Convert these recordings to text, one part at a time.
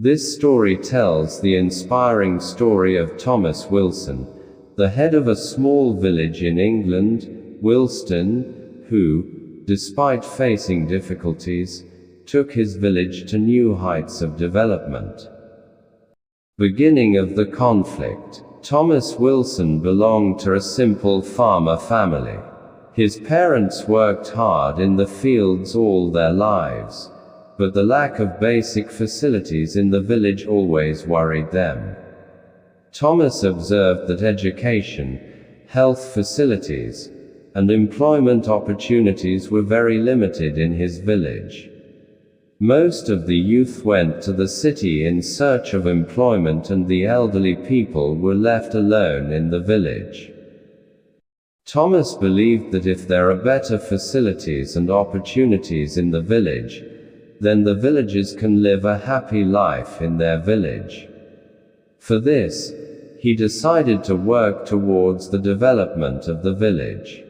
This story tells the inspiring story of Thomas Wilson, the head of a small village in England, Wilston, who, despite facing difficulties, took his village to new heights of development. Beginning of the conflict. Thomas Wilson belonged to a simple farmer family. His parents worked hard in the fields all their lives, but the lack of basic facilities in the village always worried them. Thomas observed that education, health facilities, and employment opportunities were very limited in his village. Most of the youth went to the city in search of employment, and the elderly people were left alone in the village. Thomas believed that if there are better facilities and opportunities in the village, then the villagers can live a happy life in their village. For this, he decided to work towards the development of the village.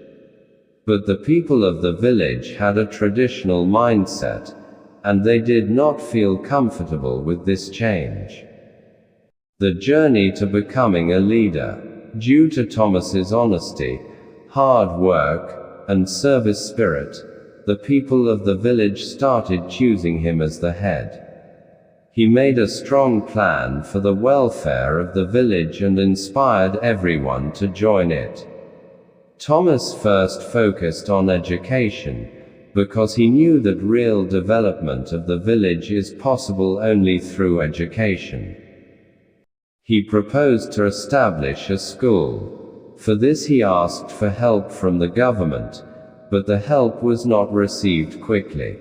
But the people of the village had a traditional mindset, and they did not feel comfortable with this change. The journey to becoming a leader. Due to Thomas's honesty, hard work, and service spirit, the people of the village started choosing him as the head. He made a strong plan for the welfare of the village and inspired everyone to join it. Thomas first focused on education, because he knew that real development of the village is possible only through education. He proposed to establish a school. For this he asked for help from the government, but the help was not received quickly.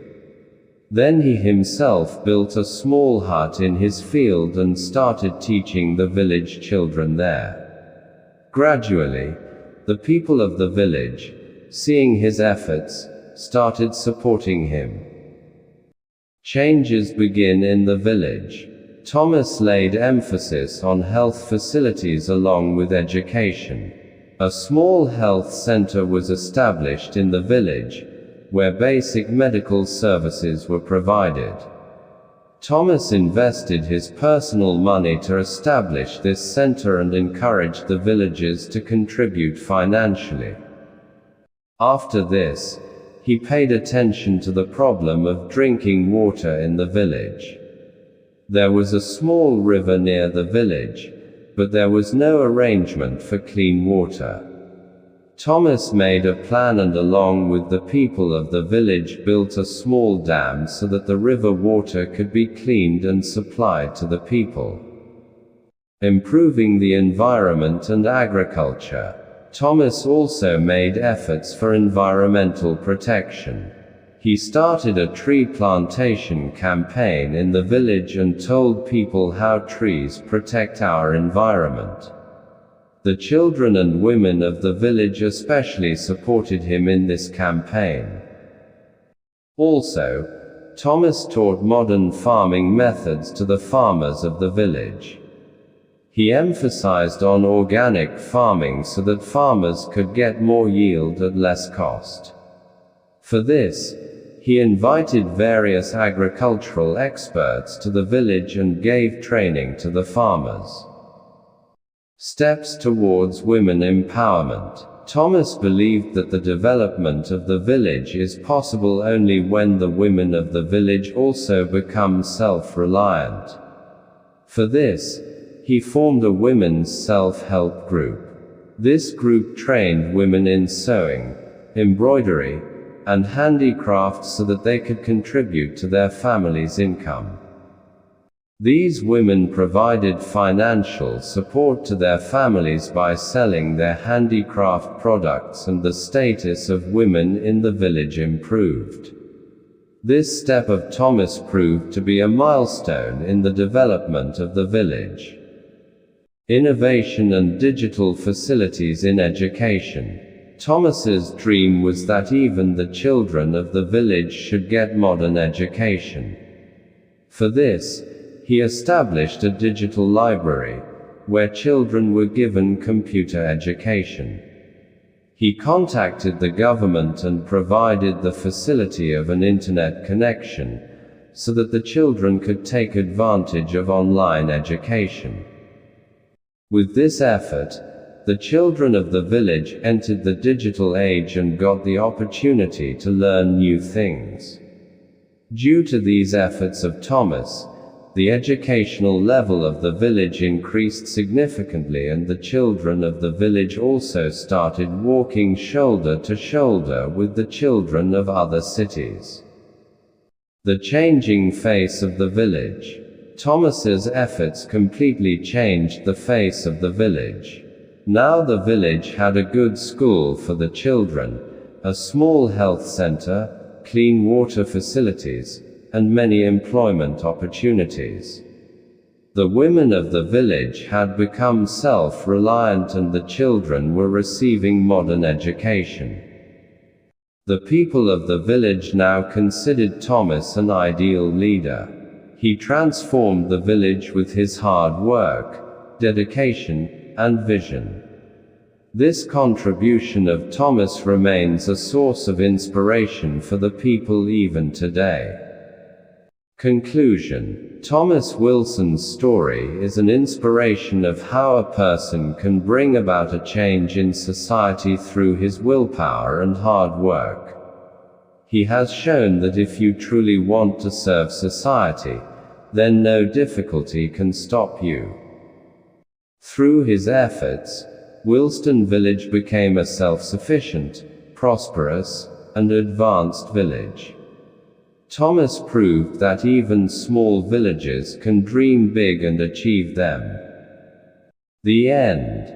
Then he himself built a small hut in his field and started teaching the village children there. Gradually, the people of the village, seeing his efforts, started supporting him. Changes begin in the village. Thomas laid emphasis on health facilities along with education. A small health center was established in the village, where basic medical services were provided. Thomas invested his personal money to establish this center and encouraged the villagers to contribute financially. After this, he paid attention to the problem of drinking water in the village. There was a small river near the village, but there was no arrangement for clean water. Thomas made a plan and along with the people of the village built a small dam so that the river water could be cleaned and supplied to the people. Improving the environment and agriculture. Thomas also made efforts for environmental protection. He started a tree plantation campaign in the village and told people how trees protect our environment. The children and women of the village especially supported him in this campaign. Also, Thomas taught modern farming methods to the farmers of the village. He emphasized on organic farming so that farmers could get more yield at less cost. For this, he invited various agricultural experts to the village and gave training to the farmers. Steps towards women empowerment. Thomas believed that the development of the village is possible only when the women of the village also become self-reliant. For this, he formed a women's self-help group. This group trained women in sewing, embroidery, and handicrafts so that they could contribute to their family's income. These women provided financial support to their families by selling their handicraft products, and the status of women in the village improved. This step of Thomas proved to be a milestone in the development of the village. Innovation and digital facilities in education. Thomas's dream was that even the children of the village should get modern education. For this, he established a digital library, where children were given computer education. He contacted the government and provided the facility of an internet connection, so that the children could take advantage of online education. With this effort, the children of the village entered the digital age and got the opportunity to learn new things. Due to these efforts of Thomas, the educational level of the village increased significantly, and the children of the village also started walking shoulder to shoulder with the children of other cities. The changing face of the village. Thomas's efforts completely changed the face of the village. Now the village had a good school for the children, a small health center, clean water facilities, and many employment opportunities. The women of the village had become self-reliant, and the children were receiving modern education. The people of the village now considered Thomas an ideal leader. He transformed the village with his hard work, dedication, and vision. This contribution of Thomas remains a source of inspiration for the people even today. Conclusion. Thomas Wilson's story is an inspiration of how a person can bring about a change in society through his willpower and hard work. He has shown that if you truly want to serve society, then no difficulty can stop you. Through his efforts, Wilston Village became a self-sufficient, prosperous, and advanced village. Thomas proved that even small villages can dream big and achieve them. The end.